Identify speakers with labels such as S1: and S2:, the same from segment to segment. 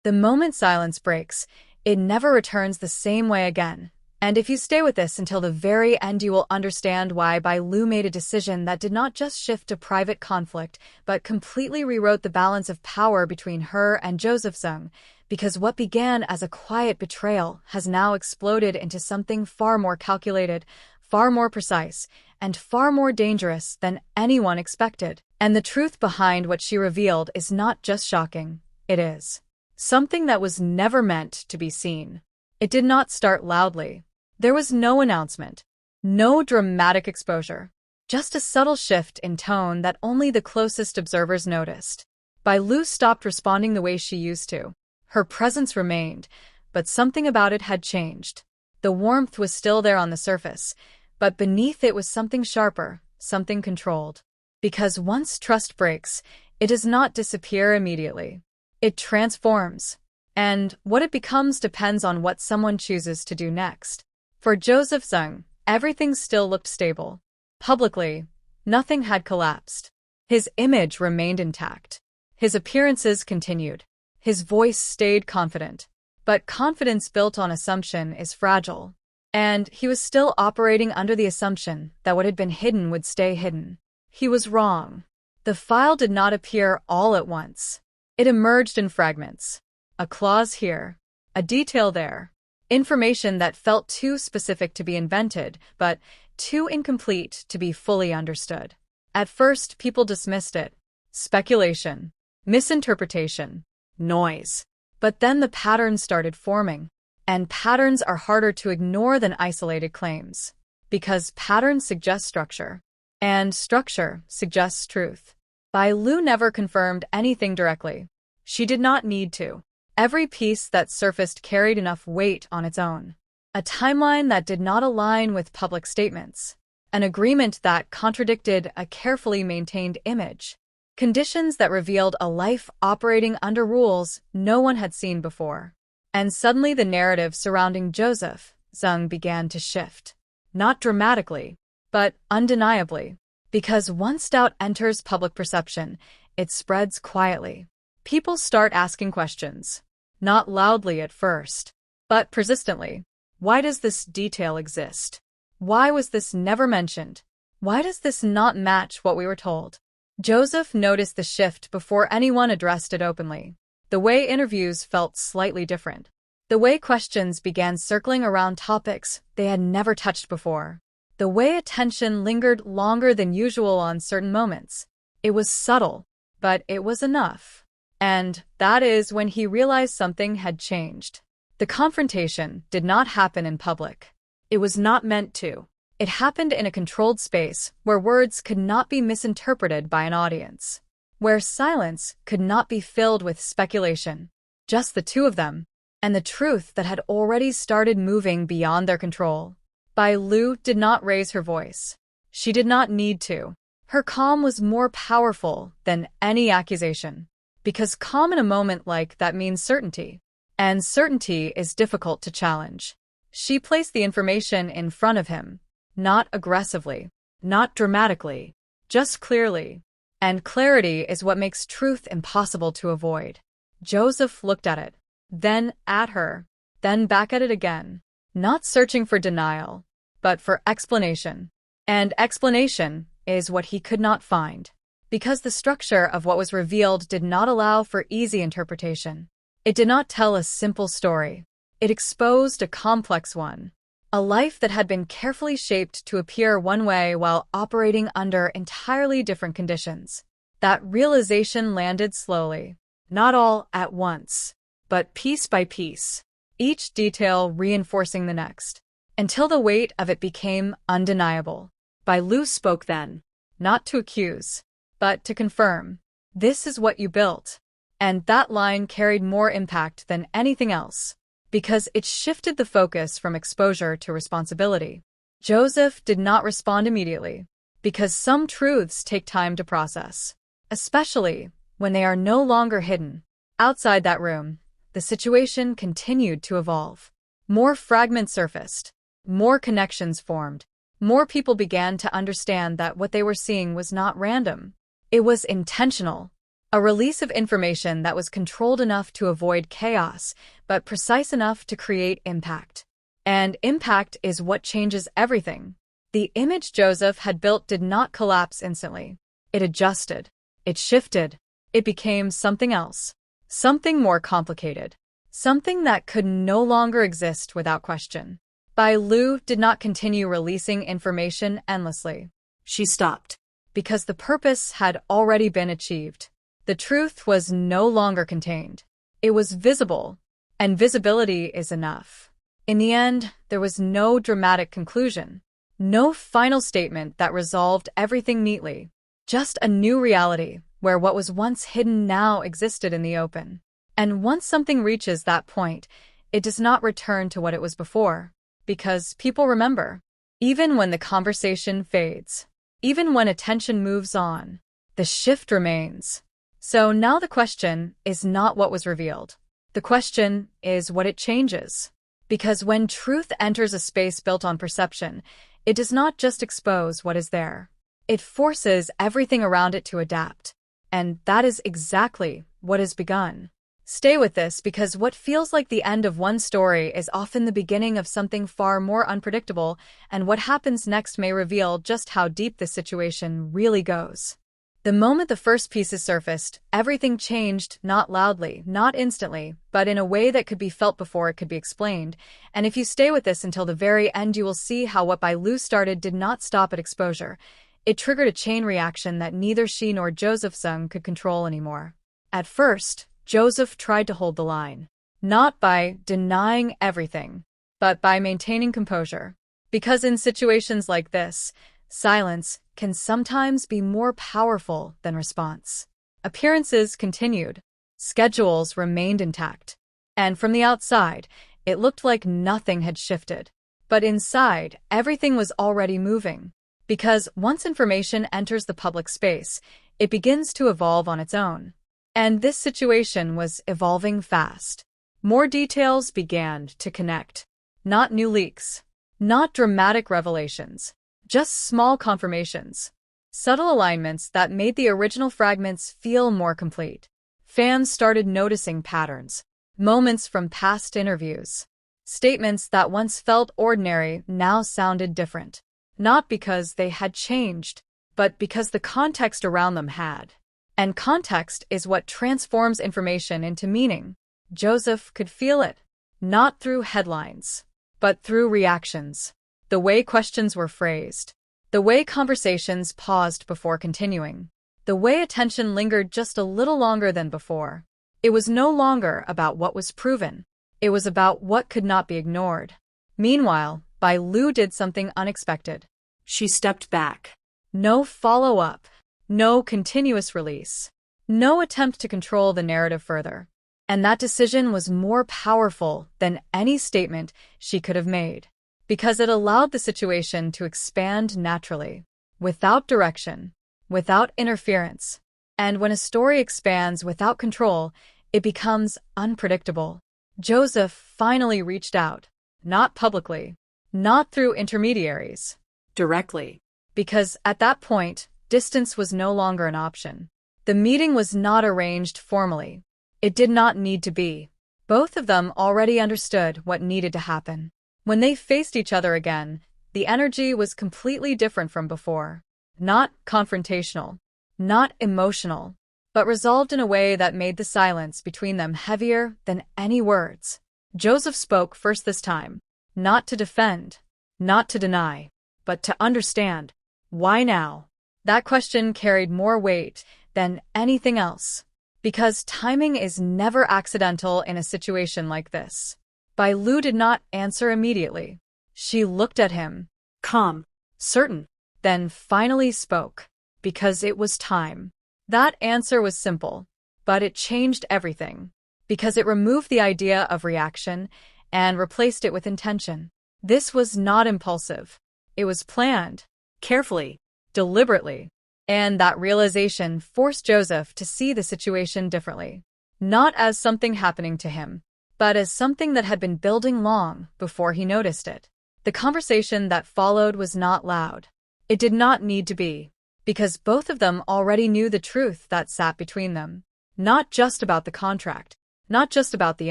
S1: The moment silence breaks, it never returns the same way again. And if you stay with this until the very end, you will understand why Bai Lu made a decision that did not just shift a private conflict, but completely rewrote the balance of power between her and Joseph Zeng, because what began as a quiet betrayal has now exploded into something far more calculated, far more precise, and far more dangerous than anyone expected. And the truth behind what she revealed is not just shocking, it is something that was never meant to be seen. It did not start loudly. There was no announcement, no dramatic exposure, just a subtle shift in tone that only the closest observers noticed. Bai Lu stopped responding the way she used to. Her presence remained, but something about it had changed. The warmth was still there on the surface, but beneath it was something sharper, something controlled. Because once trust breaks, it does not disappear immediately. It transforms. And what it becomes depends on what someone chooses to do next. For Joseph Zeng, everything still looked stable. Publicly, nothing had collapsed. His image remained intact. His appearances continued. His voice stayed confident. But confidence built on assumption is fragile. And he was still operating under the assumption that what had been hidden would stay hidden. He was wrong. The file did not appear all at once. It emerged in fragments. A clause here, a detail there. Information that felt too specific to be invented, but too incomplete to be fully understood. At first, people dismissed it. Speculation, misinterpretation, noise. But then the patterns started forming. And patterns are harder to ignore than isolated claims. Because patterns suggest structure. And structure suggests truth. Bai Lu never confirmed anything directly. She did not need to. Every piece that surfaced carried enough weight on its own. A timeline that did not align with public statements. An agreement that contradicted a carefully maintained image. Conditions that revealed a life operating under rules no one had seen before. And suddenly the narrative surrounding Joseph Zeng began to shift. Not dramatically, but undeniably. Because once doubt enters public perception, it spreads quietly. People start asking questions. Not loudly at first, but persistently. Why does this detail exist? Why was this never mentioned? Why does this not match what we were told? Joseph noticed the shift before anyone addressed it openly. The way interviews felt slightly different. The way questions began circling around topics they had never touched before. The way attention lingered longer than usual on certain moments. It was subtle, but it was enough. And that is when he realized something had changed. The confrontation did not happen in public. It was not meant to. It happened in a controlled space where words could not be misinterpreted by an audience. Where silence could not be filled with speculation. Just the two of them, and the truth that had already started moving beyond their control. Bai Lu did not raise her voice. She did not need to. Her calm was more powerful than any accusation. Because calm in a moment like that means certainty. And certainty is difficult to challenge. She placed the information in front of him. Not aggressively. Not dramatically. Just clearly. And clarity is what makes truth impossible to avoid. Joseph looked at it. Then at her. Then back at it again. Not searching for denial, but for explanation. And explanation is what he could not find. Because the structure of what was revealed did not allow for easy interpretation. It did not tell a simple story. It exposed a complex one. A life that had been carefully shaped to appear one way while operating under entirely different conditions. That realization landed slowly. Not all at once, but piece by piece. Each detail reinforcing the next. Until the weight of it became undeniable. Bai Lu spoke then. Not to accuse, but to confirm. This is what you built. And that line carried more impact than anything else, because it shifted the focus from exposure to responsibility. Joseph did not respond immediately, because some truths take time to process, especially when they are no longer hidden. Outside that room, the situation continued to evolve. More fragments surfaced, more connections formed, more people began to understand that what they were seeing was not random. It was intentional. A release of information that was controlled enough to avoid chaos, but precise enough to create impact. And impact is what changes everything. The image Joseph had built did not collapse instantly. It adjusted. It shifted. It became something else. Something more complicated. Something that could no longer exist without question. Bai Lu did not continue releasing information endlessly. She stopped. Because the purpose had already been achieved. The truth was no longer contained. It was visible. And visibility is enough. In the end, there was no dramatic conclusion. No final statement that resolved everything neatly. Just a new reality, where what was once hidden now existed in the open. And once something reaches that point, it does not return to what it was before. Because people remember. Even when the conversation fades. Even when attention moves on. The shift remains. So now the question is not what was revealed. The question is what it changes. Because when truth enters a space built on perception, it does not just expose what is there. It forces everything around it to adapt. And that is exactly what has begun. Stay with this because what feels like the end of one story is often the beginning of something far more unpredictable, and what happens next may reveal just how deep this situation really goes. The moment the first pieces surfaced, everything changed, not loudly, not instantly, but in a way that could be felt before it could be explained. And if you stay with this until the very end, you will see how what Bai Lu started did not stop at exposure. It triggered a chain reaction that neither she nor Joseph Zeng could control anymore. At first, Joseph tried to hold the line. Not by denying everything, but by maintaining composure. Because in situations like this, silence can sometimes be more powerful than response. Appearances continued. Schedules remained intact. And from the outside, it looked like nothing had shifted. But inside, everything was already moving. Because once information enters the public space, it begins to evolve on its own. And this situation was evolving fast. More details began to connect. Not new leaks. Not dramatic revelations. Just small confirmations. Subtle alignments that made the original fragments feel more complete. Fans started noticing patterns. Moments from past interviews. Statements that once felt ordinary now sounded different. Not because they had changed, but because the context around them had. And context is what transforms information into meaning. Joseph could feel it. Not through headlines, but through reactions. The way questions were phrased. The way conversations paused before continuing. The way attention lingered just a little longer than before. It was no longer about what was proven. It was about what could not be ignored. Meanwhile, Bai Lu did something unexpected. She stepped back. No follow-up. No continuous release. No attempt to control the narrative further. And that decision was more powerful than any statement she could have made. Because it allowed the situation to expand naturally, without direction, without interference. And when a story expands without control, it becomes unpredictable. Joseph finally reached out, not publicly, not through intermediaries, directly. Because at that point, distance was no longer an option. The meeting was not arranged formally. It did not need to be. Both of them already understood what needed to happen. When they faced each other again, the energy was completely different from before. Not confrontational, not emotional, but resolved in a way that made the silence between them heavier than any words. Joseph spoke first this time, not to defend, not to deny, but to understand. Why now? That question carried more weight than anything else. Because timing is never accidental in a situation like this. Bai Lu did not answer immediately. She looked at him, calm, certain, then finally spoke, because it was time. That answer was simple, but it changed everything, because it removed the idea of reaction and replaced it with intention. This was not impulsive. It was planned, carefully, deliberately. And that realization forced Joseph to see the situation differently. Not as something happening to him, but as something that had been building long before he noticed it. The conversation that followed was not loud. It did not need to be, because both of them already knew the truth that sat between them. Not just about the contract, not just about the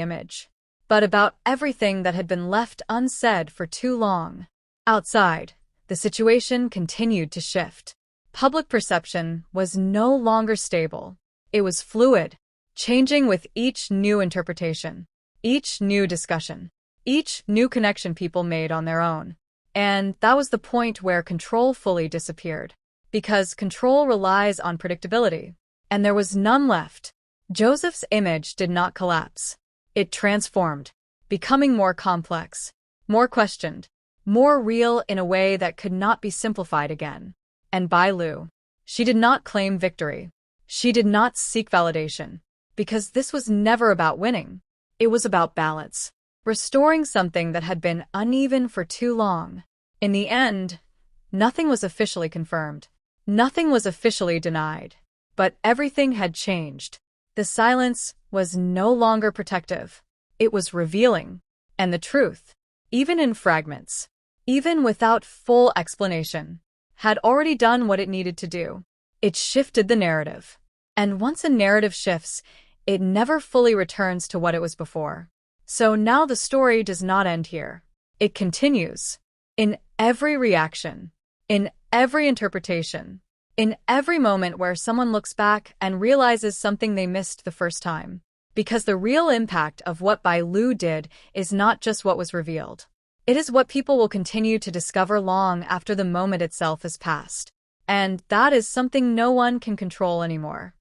S1: image, but about everything that had been left unsaid for too long. Outside, the situation continued to shift. Public perception was no longer stable. It was fluid, changing with each new interpretation, each new discussion, each new connection people made on their own. And that was the point where control fully disappeared. Because control relies on predictability, and there was none left. Joseph's image did not collapse. It transformed, becoming more complex, more questioned, more real in a way that could not be simplified again. And Bai Lu, she did not claim victory. She did not seek validation, because this was never about winning. It was about balance, restoring something that had been uneven for too long. In the end, nothing was officially confirmed. Nothing was officially denied. But everything had changed. The silence was no longer protective. It was revealing. And the truth, even in fragments, even without full explanation, had already done what it needed to do. It shifted the narrative. And once a narrative shifts, it never fully returns to what it was before. So now the story does not end here. It continues. In every reaction, in every interpretation, in every moment where someone looks back and realizes something they missed the first time. Because the real impact of what Bai Lu did is not just what was revealed. It is what people will continue to discover long after the moment itself has passed. And that is something no one can control anymore.